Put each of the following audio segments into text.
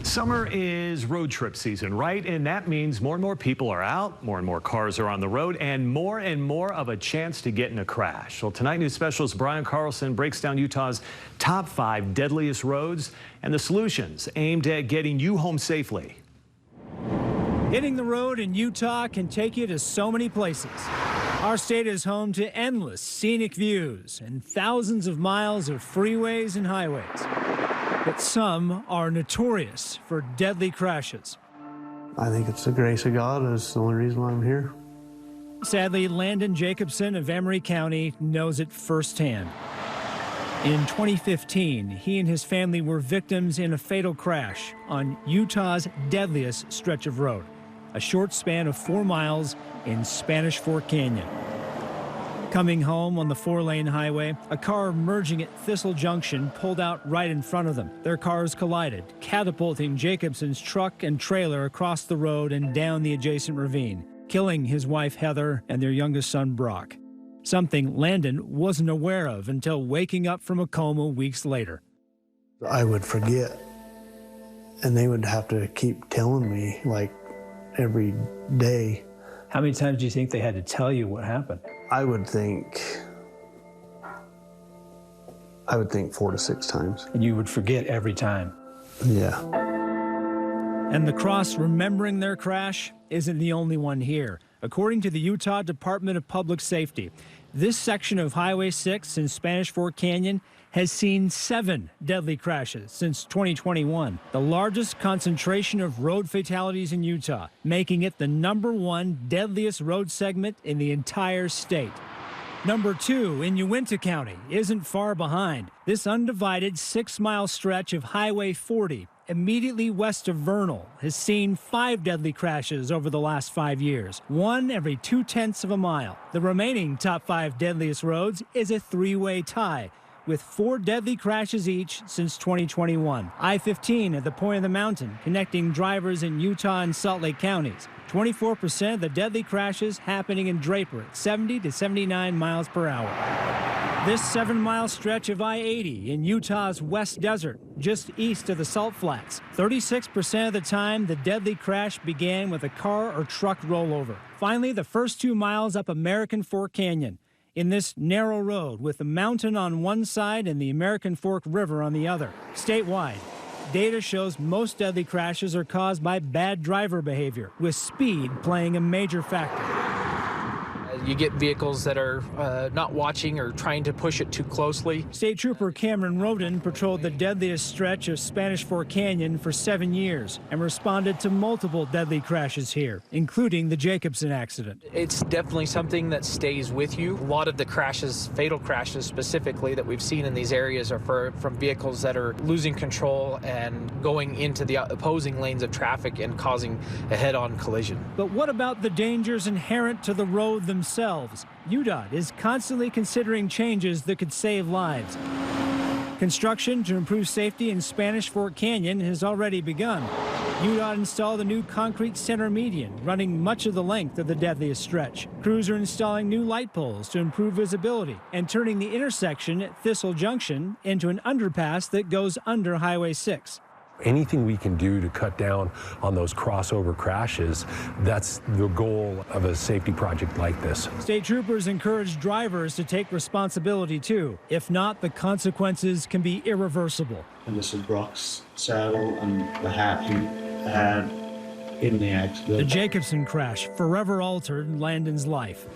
Summer is road trip season, right? And that means more and more people are out, more and more cars are on the road, and more of a chance to get in a crash. Well, tonight, news specialist Brian Carlson breaks down Utah's top 5 deadliest roads and the solutions aimed at getting you home safely. Hitting the road in Utah can take you to so many places. Our state is home to endless scenic views and thousands of miles of freeways and highways. But some are notorious for deadly crashes. I think it's the grace of God. That's the only reason why I'm here. Sadly, Landon Jacobson of Emery County knows it firsthand. In 2015, he and his family were victims in a fatal crash on Utah's deadliest stretch of road, a short span of 4 miles in Spanish Fork Canyon. Coming home on the 4-lane highway, a car merging at Thistle Junction pulled out right in front of them. Their cars collided, catapulting Jacobson's truck and trailer across the road and down the adjacent ravine, killing his wife Heather and their youngest son Brock. Something Landon wasn't aware of until waking up from a coma weeks later. I would forget, and they would have to keep telling me, like, every day. How many times do you think they had to tell you what happened? I would think 4 to 6 times. And you would forget every time? Yeah. And the cross remembering their crash isn't the only one here. According to the Utah Department of Public Safety, this section of Highway 6 in Spanish Fork Canyon has seen 7 deadly crashes since 2021, the largest concentration of road fatalities in Utah, making it the #1 deadliest road segment in the entire state. Number 2 in Uinta County isn't far behind. This undivided 6-mile stretch of Highway 40, immediately west of Vernal, has seen 5 deadly crashes over the last 5 years, 1 every 0.2 of a mile. The remaining top 5 deadliest roads is a 3-way tie, with 4 deadly crashes each since 2021. I-15 at the point of the mountain, connecting drivers in Utah and Salt Lake counties. 24% of the deadly crashes happening in Draper at 70 to 79 miles per hour. This 7-mile stretch of I-80 in Utah's West Desert, just east of the Salt Flats. 36% of the time, the deadly crash began with a car or truck rollover. Finally, the first 2 miles up American Fork Canyon, in this narrow road with the mountain on one side and the American Fork River on the other. Statewide, data shows most deadly crashes are caused by bad driver behavior, with speed playing a major factor. You get vehicles that are not watching or trying to push it too closely. State Trooper Cameron Roden patrolled the deadliest stretch of Spanish Fork Canyon for 7 years and responded to multiple deadly crashes here, including the Jacobson accident. It's definitely something that stays with you. A lot of the crashes, fatal crashes specifically, that we've seen in these areas are from vehicles that are losing control and going into the opposing lanes of traffic and causing a head-on collision. But what about the dangers inherent to the road themselves? UDOT is constantly considering changes that could save lives. Construction to improve safety in Spanish Fork Canyon has already begun. UDOT installed a new concrete center median running much of the length of the deadliest stretch. Crews are installing new light poles to improve visibility and turning the intersection at Thistle Junction into an underpass that goes under Highway 6. Anything we can do to cut down on those crossover crashes, that's the goal of a safety project like this. State troopers encourage drivers to take responsibility too. If not, the consequences can be irreversible. And this is Brock's saddle and the hat he had in the accident. The Jacobson crash forever altered Landon's life.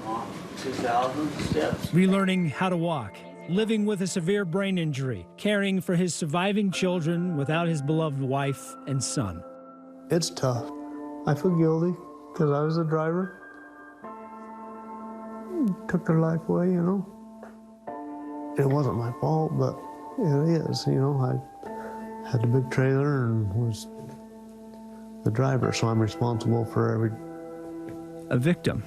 2,000 steps. Relearning how to walk, living with a severe brain injury, caring for his surviving children without his beloved wife and son. It's tough. I feel guilty because I was a driver. Took their life away, you know. It wasn't my fault, but it is, you know. I had the big trailer and was the driver, so I'm responsible for every... A victim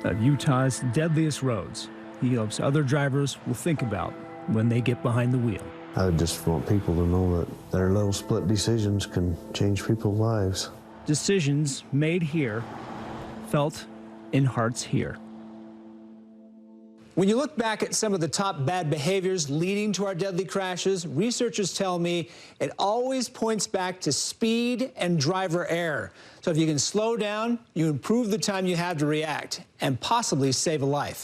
of Utah's deadliest roads. He hopes other drivers will think about when they get behind the wheel. I just want people to know that their little split decisions can change people's lives. Decisions made here, felt in hearts here. When you look back at some of the top bad behaviors leading to our deadly crashes, researchers tell me it always points back to speed and driver error. So if you can slow down, you improve the time you have to react and possibly save a life.